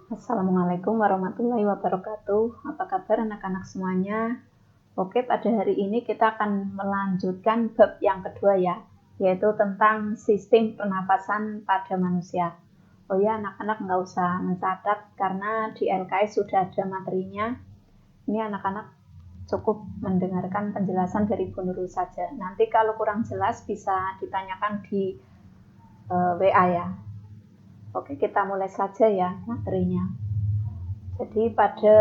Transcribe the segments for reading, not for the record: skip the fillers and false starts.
Assalamualaikum warahmatullahi wabarakatuh. Apa kabar anak-anak semuanya? Oke, pada hari ini kita akan melanjutkan bab yang kedua ya, yaitu tentang sistem pernapasan pada manusia. Oh ya, anak-anak nggak usah mencatat karena di LKS sudah ada materinya. Ini anak-anak cukup mendengarkan penjelasan dari Bu Nurul saja. Nanti kalau kurang jelas bisa ditanyakan di WA ya. Oke, kita mulai saja ya materinya. Jadi pada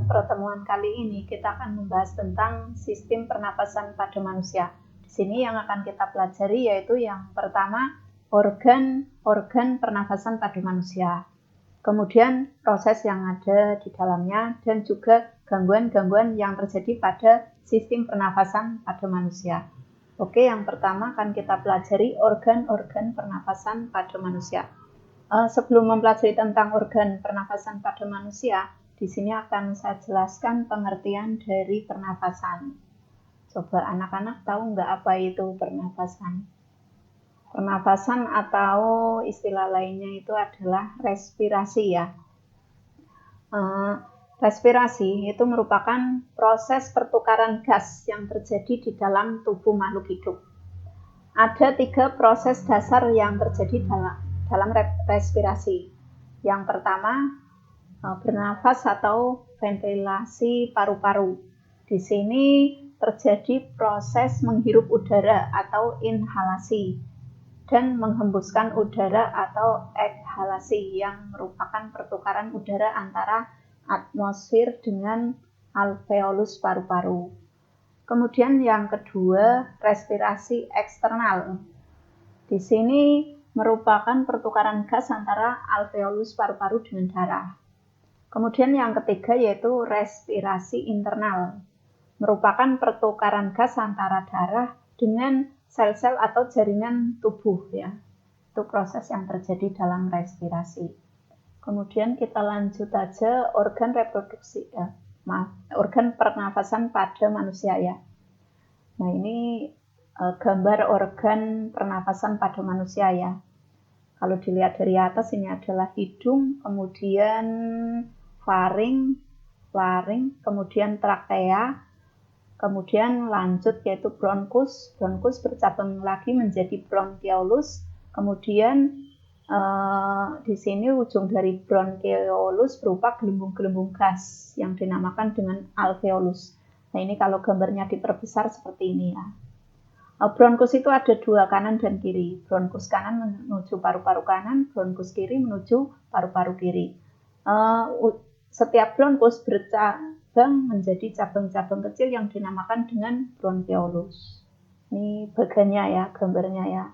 pertemuan kali ini kita akan membahas tentang sistem pernapasan pada manusia. Di sini yang akan kita pelajari yaitu yang pertama organ pernapasan pada manusia. Kemudian proses yang ada di dalamnya dan juga gangguan-gangguan yang terjadi pada sistem pernapasan pada manusia. Oke, yang pertama akan kita pelajari organ-organ pernapasan pada manusia. Sebelum mempelajari tentang organ pernafasan pada manusia, di sini akan saya jelaskan pengertian dari pernafasan. Coba anak-anak tahu nggak apa itu pernafasan? Pernafasan atau istilah lainnya itu adalah respirasi ya. Respirasi itu merupakan proses pertukaran gas yang terjadi di dalam tubuh makhluk hidup. Ada 3 proses dasar yang terjadi dalam respirasi. Yang pertama, bernafas atau ventilasi paru-paru. Di sini terjadi proses menghirup udara atau inhalasi dan menghembuskan udara atau ekhalasi yang merupakan pertukaran udara antara atmosfer dengan alveolus paru-paru. Kemudian yang kedua, respirasi eksternal. Di sini merupakan pertukaran gas antara alveolus paru-paru dengan darah. Kemudian yang ketiga yaitu respirasi internal. Merupakan pertukaran gas antara darah dengan sel-sel atau jaringan tubuh ya. Itu proses yang terjadi dalam respirasi. Kemudian kita lanjut aja organ reproduksi ya. Organ pernafasan pada manusia ya. Nah ini gambar organ pernafasan pada manusia ya. Kalau dilihat dari atas ini adalah hidung, kemudian faring, kemudian trakea, kemudian lanjut yaitu bronkus. Bronkus bercabang lagi menjadi bronkiolus, kemudian di sini ujung dari bronkiolus berupa gelembung-gelembung gas yang dinamakan dengan alveolus. Nah ini kalau gambarnya diperbesar seperti ini ya. Bronkus itu ada 2, kanan dan kiri. Bronkus kanan menuju paru-paru kanan, bronkus kiri menuju paru-paru kiri. Setiap bronkus bercabang menjadi cabang-cabang kecil yang dinamakan dengan bronkiolus. Ini bagiannya ya, gambarnya ya.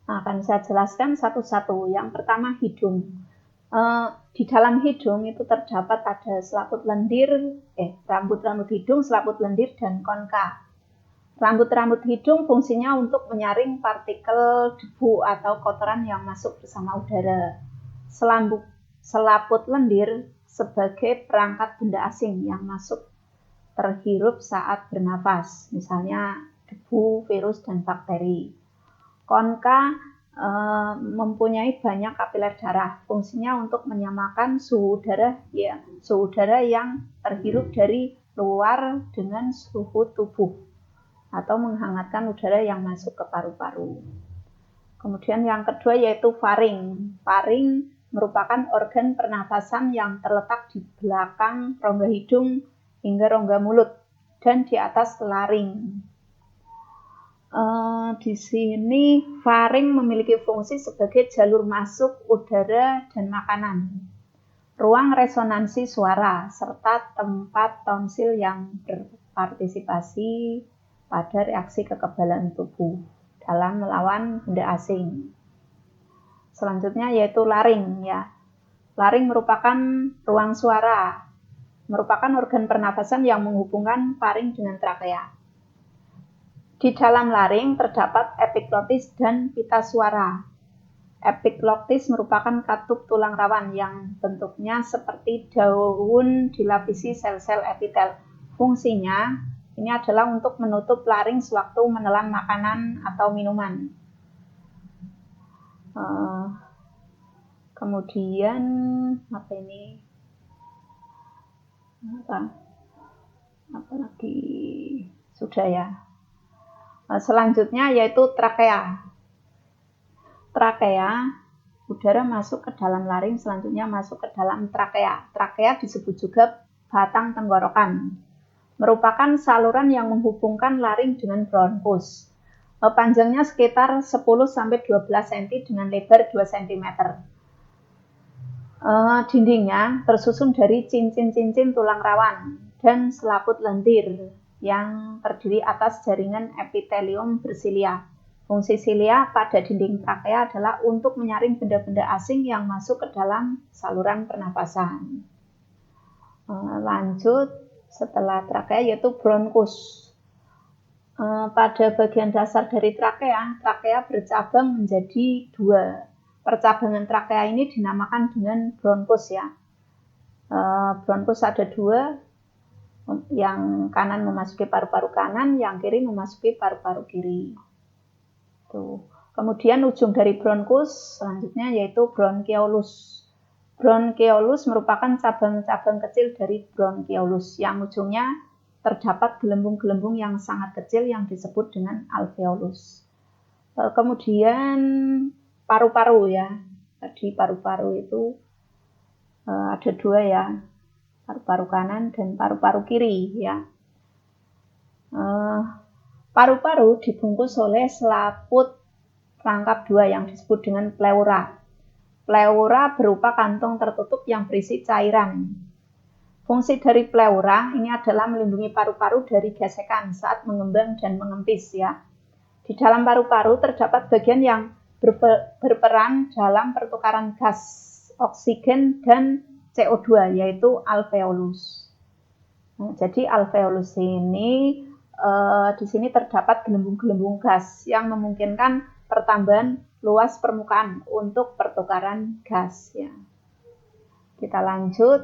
Nah, akan saya jelaskan satu-satu. Yang pertama hidung. Di dalam hidung itu terdapat ada selaput lendir, rambut-rambut hidung, selaput lendir, dan konka. Rambut-rambut hidung fungsinya untuk menyaring partikel debu atau kotoran yang masuk bersama udara. Selaput lendir sebagai perangkat benda asing yang masuk terhirup saat bernapas, misalnya debu, virus, dan bakteri. Konka mempunyai banyak kapiler darah, fungsinya untuk menyamakan suhu udara yang terhirup dari luar dengan suhu tubuh atau menghangatkan udara yang masuk ke paru-paru. Kemudian yang kedua yaitu faring. Faring merupakan organ pernafasan yang terletak di belakang rongga hidung hingga rongga mulut dan di atas laring. Di sini faring memiliki fungsi sebagai jalur masuk udara dan makanan, ruang resonansi suara, serta tempat tonsil yang berpartisipasi pada reaksi kekebalan tubuh dalam melawan benda asing. Selanjutnya yaitu laring ya. Laring merupakan ruang suara, merupakan organ pernafasan yang menghubungkan faring dengan trakea. Di dalam laring terdapat epiglotis dan pita suara. Epiglotis merupakan katup tulang rawan yang bentuknya seperti daun dilapisi sel-sel epitel. Fungsinya ini adalah untuk menutup laring sewaktu menelan makanan atau minuman. Kemudian apa ini? Apa lagi? Sudah ya. Selanjutnya yaitu trakea. Trakea, udara masuk ke dalam laring, selanjutnya masuk ke dalam trakea. Trakea disebut juga batang tenggorokan. Merupakan saluran yang menghubungkan laring dengan bronkus. Panjangnya sekitar 10-12 cm dengan lebar 2 cm. Dindingnya tersusun dari cincin-cincin tulang rawan dan selaput lendir yang terdiri atas jaringan epitelium bersilia. Fungsi silia pada dinding trakea adalah untuk menyaring benda-benda asing yang masuk ke dalam saluran pernapasan. Lanjut, setelah trakea yaitu bronkus. Pada bagian dasar dari trakea bercabang menjadi 2. Percabangan trakea ini dinamakan dengan bronkus ya. Bronkus ada 2, yang kanan memasuki paru-paru kanan, yang kiri memasuki paru-paru kiri. Tuh. Kemudian ujung dari bronkus selanjutnya yaitu bronchiolus. Bronchiolus merupakan cabang-cabang kecil dari bronchiolus yang ujungnya terdapat gelembung-gelembung yang sangat kecil yang disebut dengan alveolus. Kemudian paru-paru ya. Tadi paru-paru itu ada 2 ya. Paru-paru kanan dan paru-paru kiri ya. Paru-paru dibungkus oleh selaput rangkap 2 yang disebut dengan pleura. Pleura berupa kantong tertutup yang berisi cairan. Fungsi dari pleura ini adalah melindungi paru-paru dari gesekan saat mengembang dan mengempis ya. Di dalam paru-paru terdapat bagian yang berperan dalam pertukaran gas oksigen dan CO2 yaitu alveolus. Jadi alveolus ini di sini terdapat gelembung-gelembung gas yang memungkinkan pertambahan luas permukaan untuk pertukaran gas ya. Kita lanjut,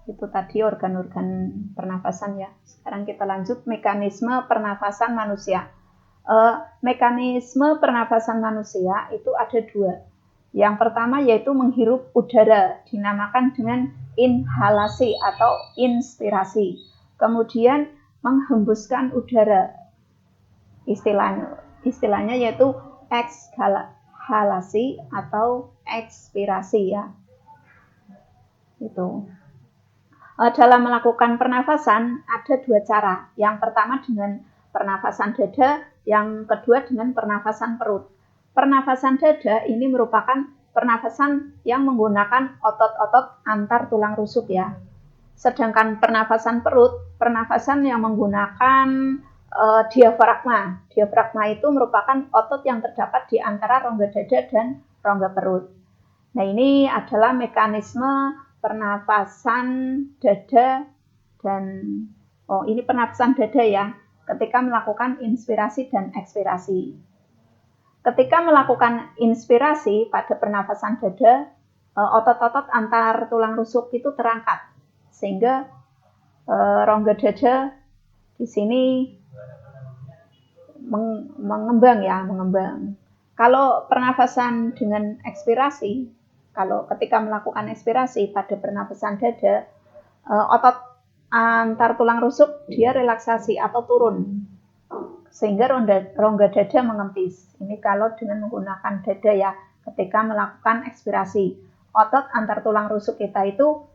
itu tadi organ-organ pernafasan ya. Sekarang kita lanjut mekanisme pernafasan manusia. Mekanisme pernafasan manusia itu ada 2. Yang pertama yaitu menghirup udara, dinamakan dengan inhalasi atau inspirasi. Kemudian menghembuskan udara, istilahnya yaitu ekshalasi atau ekspirasi ya. Itu. Dalam melakukan pernafasan ada 2 cara. Yang pertama dengan pernafasan dada, yang kedua dengan pernafasan perut. Pernafasan dada ini merupakan pernafasan yang menggunakan otot-otot antar tulang rusuk ya. Sedangkan pernafasan perut, pernafasan yang menggunakan diafragma. Diafragma itu merupakan otot yang terdapat di antara rongga dada dan rongga perut. Nah, ini adalah mekanisme pernafasan dada dan ini pernafasan dada ya, ketika melakukan inspirasi dan ekspirasi. Ketika melakukan inspirasi pada pernafasan dada, otot-otot antar tulang rusuk itu terangkat sehingga rongga dada di sini mengembang. Kalau pernafasan dengan ekspirasi, kalau ketika melakukan ekspirasi pada pernafasan dada, otot antar tulang rusuk dia relaksasi atau turun sehingga rongga dada mengempis. Ini kalau dengan menggunakan dada ya, ketika melakukan ekspirasi, otot antar tulang rusuk kita itu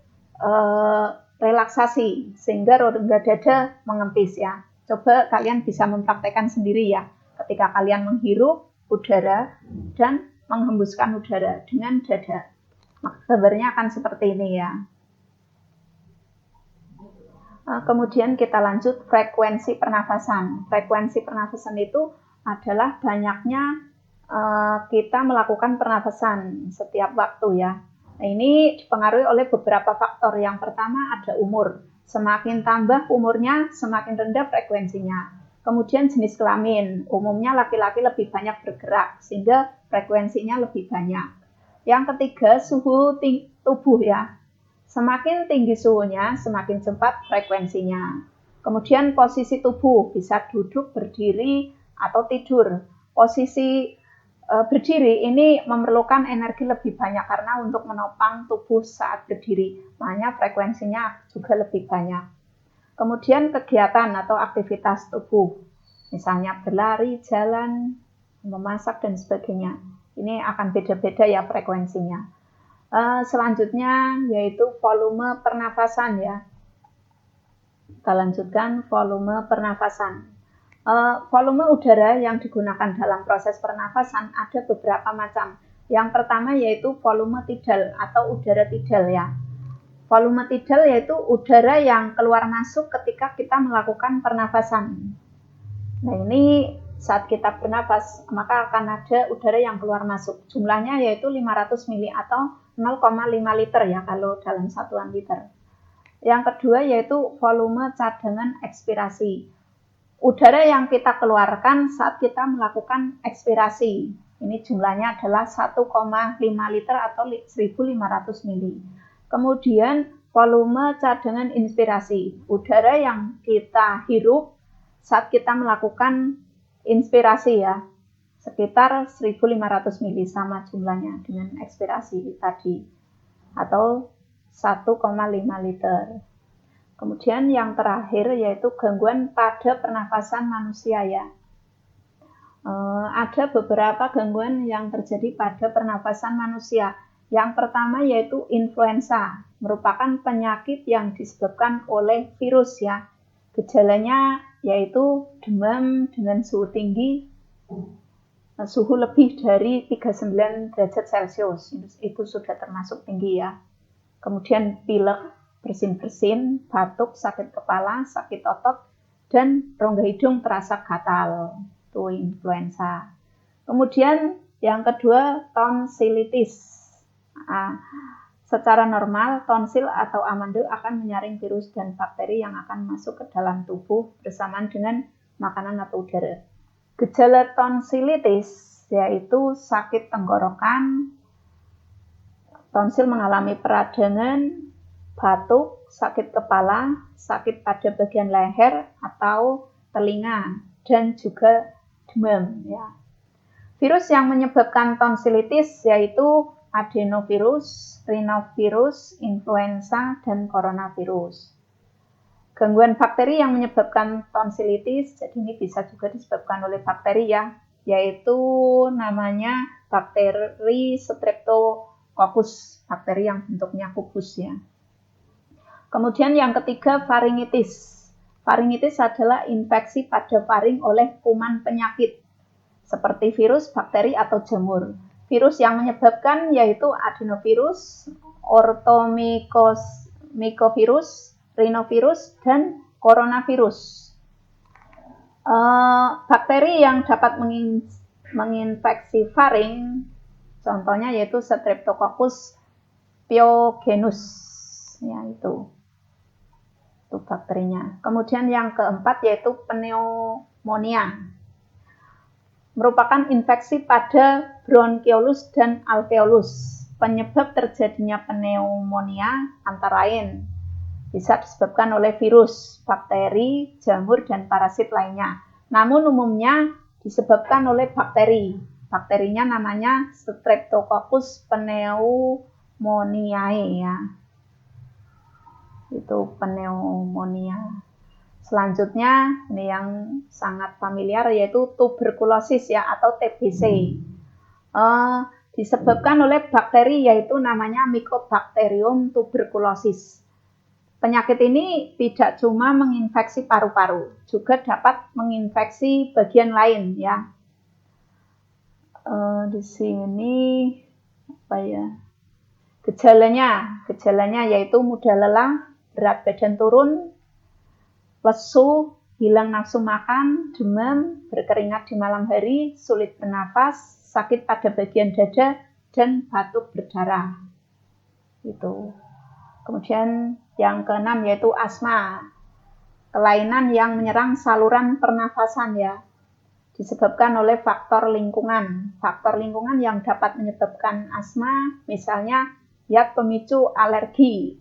relaksasi sehingga rongga dada mengempis ya. Coba kalian bisa mempraktekkan sendiri ya, ketika kalian menghirup udara dan menghembuskan udara dengan dada. Gambarnya akan seperti ini ya. Kemudian kita lanjut frekuensi pernafasan. Frekuensi pernafasan itu adalah banyaknya kita melakukan pernafasan setiap waktu ya. Nah, ini dipengaruhi oleh beberapa faktor. Yang pertama ada umur. Semakin tambah umurnya, semakin rendah frekuensinya. Kemudian jenis kelamin. Umumnya laki-laki lebih banyak bergerak, sehingga frekuensinya lebih banyak. Yang ketiga, suhu tubuh ya. Semakin tinggi suhunya, semakin cepat frekuensinya. Kemudian posisi tubuh, bisa duduk, berdiri, atau tidur. Posisi berdiri ini memerlukan energi lebih banyak karena untuk menopang tubuh saat berdiri, makanya frekuensinya juga lebih banyak. Kemudian kegiatan atau aktivitas tubuh, misalnya berlari, jalan, memasak dan sebagainya. Ini akan beda-beda ya frekuensinya. Selanjutnya yaitu volume pernafasan ya. Kita lanjutkan volume pernafasan. Volume udara yang digunakan dalam proses pernafasan ada beberapa macam. Yang pertama yaitu volume tidal atau udara tidal ya. Volume tidal yaitu udara yang keluar masuk ketika kita melakukan pernafasan. Nah ini saat kita bernafas maka akan ada udara yang keluar masuk. Jumlahnya yaitu 500 mili atau 0,5 liter ya kalau dalam satuan liter. Yang kedua yaitu volume cadangan ekspirasi. Udara yang kita keluarkan saat kita melakukan ekspirasi. Ini jumlahnya adalah 1,5 liter atau 1.500 mili. Kemudian volume cadangan inspirasi. Udara yang kita hirup saat kita melakukan inspirasi ya. Sekitar 1.500 mili sama jumlahnya dengan ekspirasi tadi. Atau 1,5 liter. Kemudian yang terakhir yaitu gangguan pada pernafasan manusia ya. Ada beberapa gangguan yang terjadi pada pernafasan manusia. Yang pertama yaitu influenza, merupakan penyakit yang disebabkan oleh virus ya. Gejalanya yaitu demam dengan suhu tinggi, suhu lebih dari 39 derajat Celcius, itu sudah termasuk tinggi ya. Kemudian pilek, bersin-bersin, batuk, sakit kepala, sakit otot, dan rongga hidung terasa gatal. Itu influenza. Kemudian yang kedua tonsilitis. Secara normal tonsil atau amandel akan menyaring virus dan bakteri yang akan masuk ke dalam tubuh bersamaan dengan makanan atau udara. Gejala tonsilitis yaitu sakit tenggorokan, tonsil mengalami peradangan, batuk, sakit kepala, sakit pada bagian leher atau telinga, dan juga demam. Ya. Virus yang menyebabkan tonsilitis yaitu adenovirus, rhinovirus, influenza, dan coronavirus. Gangguan bakteri yang menyebabkan tonsilitis, jadi ini bisa juga disebabkan oleh bakteri ya, yaitu namanya bakteri Streptococcus, bakteri yang bentuknya kubus ya. Kemudian yang ketiga faringitis. Faringitis adalah infeksi pada faring oleh kuman penyakit seperti virus, bakteri, atau jamur. Virus yang menyebabkan yaitu adenovirus, orthomycovirus, rhinovirus, dan coronavirus. Bakteri yang dapat menginfeksi faring, contohnya yaitu Streptococcus pyogenes, ya itu bakterinya. Kemudian yang keempat yaitu pneumonia, merupakan infeksi pada bronkiolus dan alveolus. Penyebab terjadinya pneumonia antara lain bisa disebabkan oleh virus, bakteri, jamur, dan parasit lainnya. Namun umumnya disebabkan oleh bakteri. Bakterinya namanya Streptococcus pneumoniae ya. Itu pneumonia. Selanjutnya ini yang sangat familiar yaitu tuberkulosis ya atau TBC. Disebabkan oleh bakteri yaitu namanya Mycobacterium tuberculosis. Penyakit ini tidak cuma menginfeksi paru-paru, juga dapat menginfeksi bagian lain ya. Di sini apa ya? Gejalanya yaitu mudah lelah, berat badan turun, lesu, hilang nafsu makan, demam, berkeringat di malam hari, sulit bernafas, sakit pada bagian dada, dan batuk berdarah. Itu. Kemudian yang keenam yaitu asma, kelainan yang menyerang saluran pernafasan ya, disebabkan oleh faktor lingkungan. Faktor lingkungan yang dapat menyebabkan asma, misalnya zat pemicu alergi,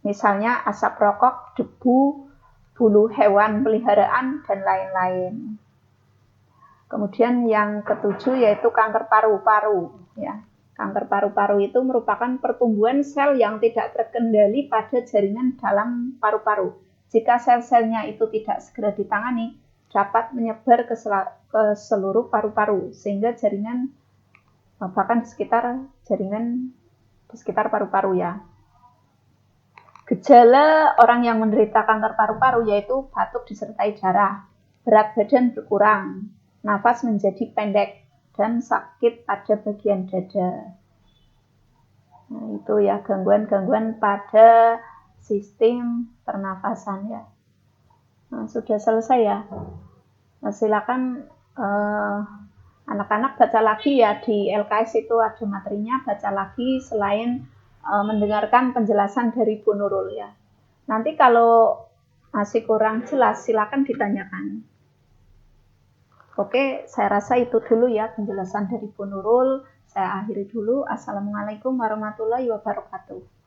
misalnya asap rokok, debu, bulu hewan peliharaan, dan lain-lain. Kemudian yang ketujuh yaitu kanker paru-paru. Ya. Kanker paru-paru itu merupakan pertumbuhan sel yang tidak terkendali pada jaringan dalam paru-paru. Jika sel-selnya itu tidak segera ditangani, dapat menyebar ke seluruh paru-paru, sehingga jaringan bahkan di sekitar paru-paru ya. Gejala orang yang menderita kanker paru-paru yaitu batuk disertai darah, berat badan berkurang, nafas menjadi pendek, dan sakit pada bagian dada. Nah, itu ya gangguan-gangguan pada sistem pernafasan ya. Nah, sudah selesai ya. Nah, silakan anak-anak baca lagi ya, di LKS itu ada materinya, baca lagi selain mendengarkan penjelasan dari Bu Nurul ya. Nanti kalau masih kurang jelas silakan ditanyakan. Oke, saya rasa itu dulu ya penjelasan dari Bu Nurul. Saya akhiri dulu. Assalamualaikum warahmatullahi wabarakatuh.